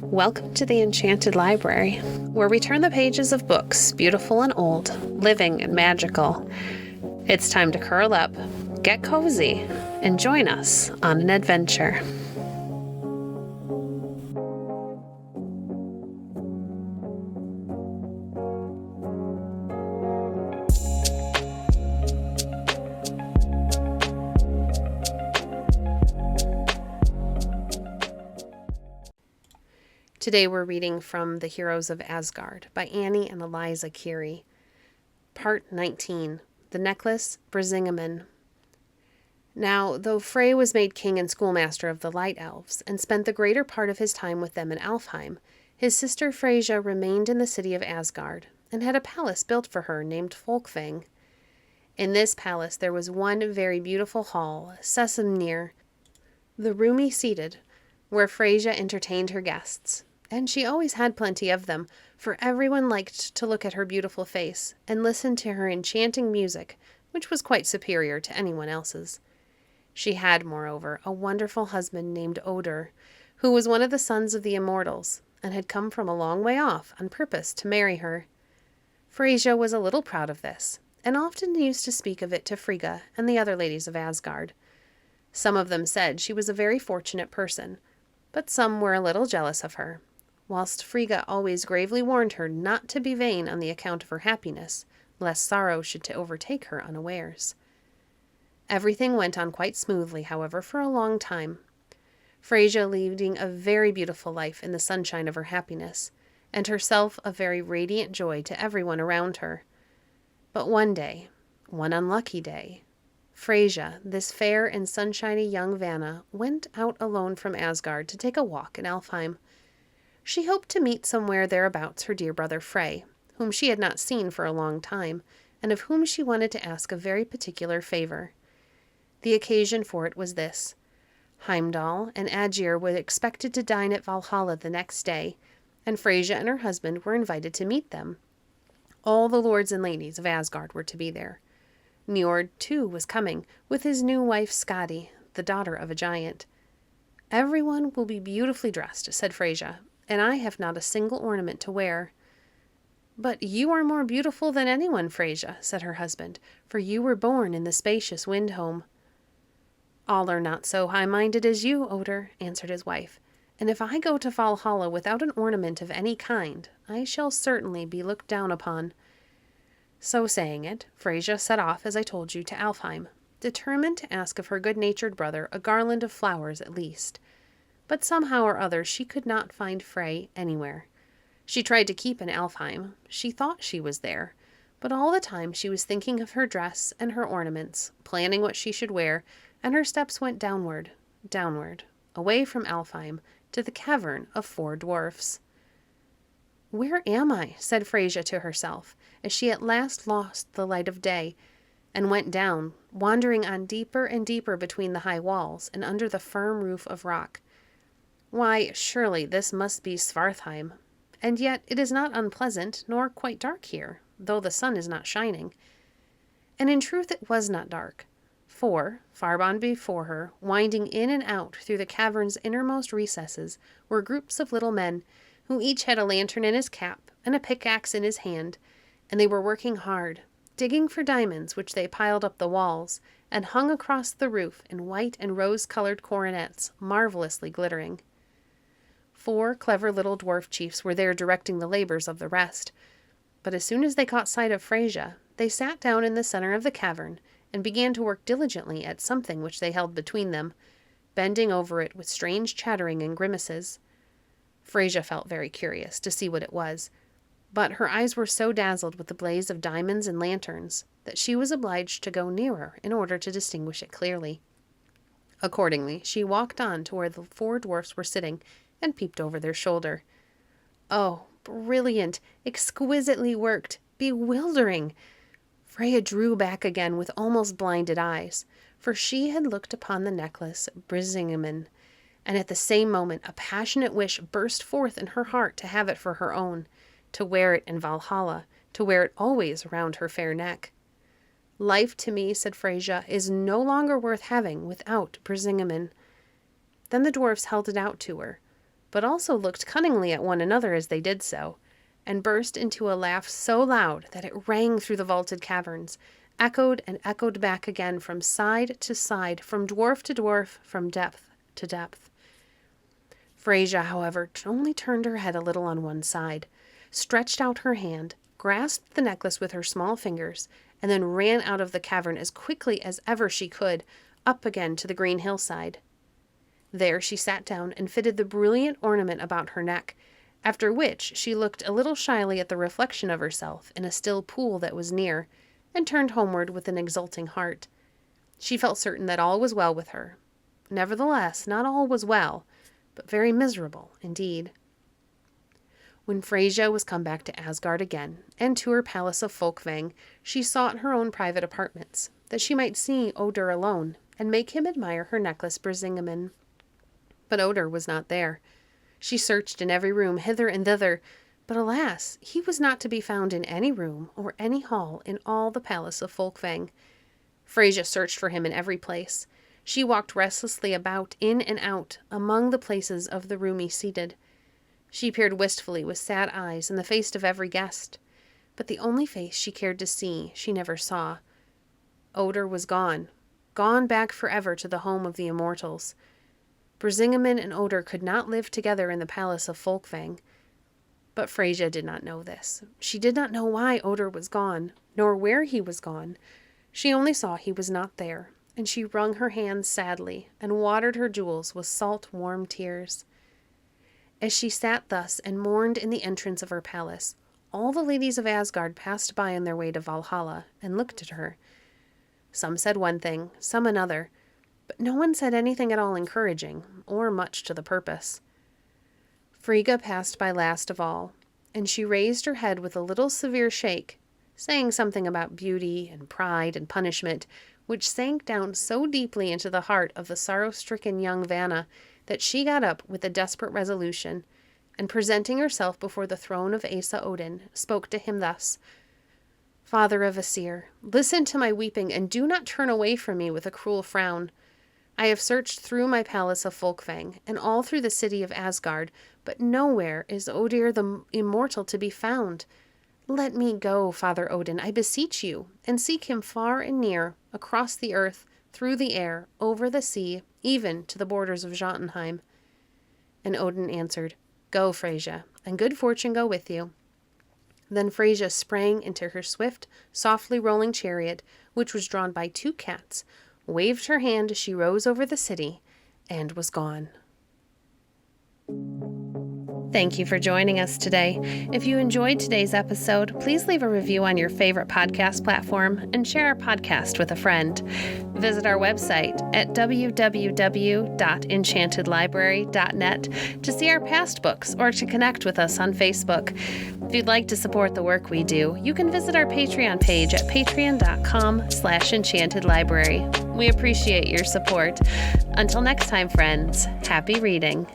Welcome to the Enchanted Library, where we turn the pages of books, beautiful and old, living and magical. It's time to curl up, get cozy, and join us on an adventure. Today we're reading from the Heroes of Asgard by Annie and Eliza Keary. Part 19, The Necklace Brisingamen. Now, though Frey was made king and schoolmaster of the Light Elves, and spent the greater part of his time with them in Alfheim, his sister Freyja remained in the city of Asgard, and had a palace built for her named Folkvang. In this palace there was one very beautiful hall, Sesamnir, the roomy seated, where Freyja entertained her guests. And she always had plenty of them, for everyone liked to look at her beautiful face and listen to her enchanting music, which was quite superior to anyone else's. She had, moreover, a wonderful husband named Oder, who was one of the sons of the immortals, and had come from a long way off on purpose to marry her. Freyja was a little proud of this, and often used to speak of it to Frigga and the other ladies of Asgard. Some of them said she was a very fortunate person, but some were a little jealous of her, whilst Frigga always gravely warned her not to be vain on the account of her happiness, lest sorrow should overtake her unawares. Everything went on quite smoothly, however, for a long time, Freyja leading a very beautiful life in the sunshine of her happiness, and herself a very radiant joy to everyone around her. But one day, one unlucky day, Freyja, this fair and sunshiny young Vanna, went out alone from Asgard to take a walk in Alfheim. She hoped to meet somewhere thereabouts her dear brother Frey, whom she had not seen for a long time, and of whom she wanted to ask a very particular favor. The occasion for it was this. Heimdall and Aegir were expected to dine at Valhalla the next day, and Freyja and her husband were invited to meet them. All the lords and ladies of Asgard were to be there. Njord, too, was coming, with his new wife Skadi, the daughter of a giant. "Everyone will be beautifully dressed," said Freyja, "and I have not a single ornament to wear." "But you are more beautiful than anyone, Freyja," said her husband, "for you were born in the spacious Windhome." "All are not so high-minded as you, Oder," answered his wife, "and if I go to Valhalla without an ornament of any kind, I shall certainly be looked down upon." So saying it, Freyja set off, as I told you, to Alfheim, determined to ask of her good-natured brother a garland of flowers at least. But somehow or other she could not find Frey anywhere. She tried to keep in Alfheim. She thought she was there, but all the time she was thinking of her dress and her ornaments, planning what she should wear, and her steps went downward, downward, away from Alfheim, to the cavern of 4 dwarfs. "Where am I?" said Freyja to herself, as she at last lost the light of day, and went down, wandering on deeper and deeper between the high walls and under the firm roof of rock. "Why, surely this must be Svartheim, and yet it is not unpleasant, nor quite dark here, though the sun is not shining." And in truth it was not dark, for, far on before her, winding in and out through the cavern's innermost recesses, were groups of little men, who each had a lantern in his cap and a pickaxe in his hand, and they were working hard, digging for diamonds which they piled up the walls, and hung across the roof in white and rose-colored coronets, marvelously glittering. 4 clever little dwarf chiefs were there directing the labors of the rest, but as soon as they caught sight of Freyja, they sat down in the center of the cavern and began to work diligently at something which they held between them, bending over it with strange chattering and grimaces. Freyja felt very curious to see what it was, but her eyes were so dazzled with the blaze of diamonds and lanterns that she was obliged to go nearer in order to distinguish it clearly. Accordingly, she walked on to where the 4 dwarfs were sitting and peeped over their shoulder. Oh, brilliant, exquisitely worked, bewildering! Freya drew back again with almost blinded eyes, for she had looked upon the necklace Brisingamen, and at the same moment a passionate wish burst forth in her heart to have it for her own, to wear it in Valhalla, to wear it always around her fair neck. "Life to me," said Freyja, "is no longer worth having without Brisingamen." Then the dwarfs held it out to her, but also looked cunningly at one another as they did so, and burst into a laugh so loud that it rang through the vaulted caverns, echoed and echoed back again from side to side, from dwarf to dwarf, from depth to depth. Freyja, however, only turned her head a little on one side, stretched out her hand, grasped the necklace with her small fingers, and then ran out of the cavern as quickly as ever she could, up again to the green hillside. There she sat down and fitted the brilliant ornament about her neck, after which she looked a little shyly at the reflection of herself in a still pool that was near, and turned homeward with an exulting heart. She felt certain that all was well with her. Nevertheless, not all was well, but very miserable indeed. When Freyja was come back to Asgard again, and to her palace of Folkvang, she sought her own private apartments, that she might see Oder alone, and make him admire her necklace Brisingamen. But Oder was not there. She searched in every room, hither and thither, but alas, he was not to be found in any room or any hall in all the palace of Folkvang. Freyja searched for him in every place. She walked restlessly about, in and out, among the places of the roomy seated. She peered wistfully with sad eyes in the face of every guest, but the only face she cared to see she never saw. Oder was gone back forever to the home of the immortals. Brisingamen and Oder could not live together in the palace of Folkvang. But Freyja did not know this. She did not know why Oder was gone, nor where he was gone. She only saw he was not there, and she wrung her hands sadly, and watered her jewels with salt, warm tears. As she sat thus and mourned in the entrance of her palace, all the ladies of Asgard passed by on their way to Valhalla, and looked at her. Some said one thing, some another, but no one said anything at all encouraging, or much to the purpose. Frigga passed by last of all, and she raised her head with a little severe shake, saying something about beauty and pride and punishment, which sank down so deeply into the heart of the sorrow-stricken young Vanna that she got up with a desperate resolution, and presenting herself before the throne of Asa Odin, spoke to him thus: "Father of Aesir, listen to my weeping, and do not turn away from me with a cruel frown. I have searched through my palace of Folkvang, and all through the city of Asgard, but nowhere is Odir the immortal to be found. Let me go, Father Odin, I beseech you, and seek him far and near, across the earth, through the air, over the sea, even to the borders of Jotunheim." And Odin answered, "Go, Freyja, and good fortune go with you." Then Freyja sprang into her swift, softly rolling chariot, which was drawn by 2 cats, waved her hand as she rose over the city, and was gone. Thank you for joining us today. If you enjoyed today's episode, please leave a review on your favorite podcast platform and share our podcast with a friend. Visit our website at www.enchantedlibrary.net to see our past books or to connect with us on Facebook. If you'd like to support the work we do, you can visit our Patreon page at patreon.com/enchantedlibrary. We appreciate your support. Until next time, friends, happy reading.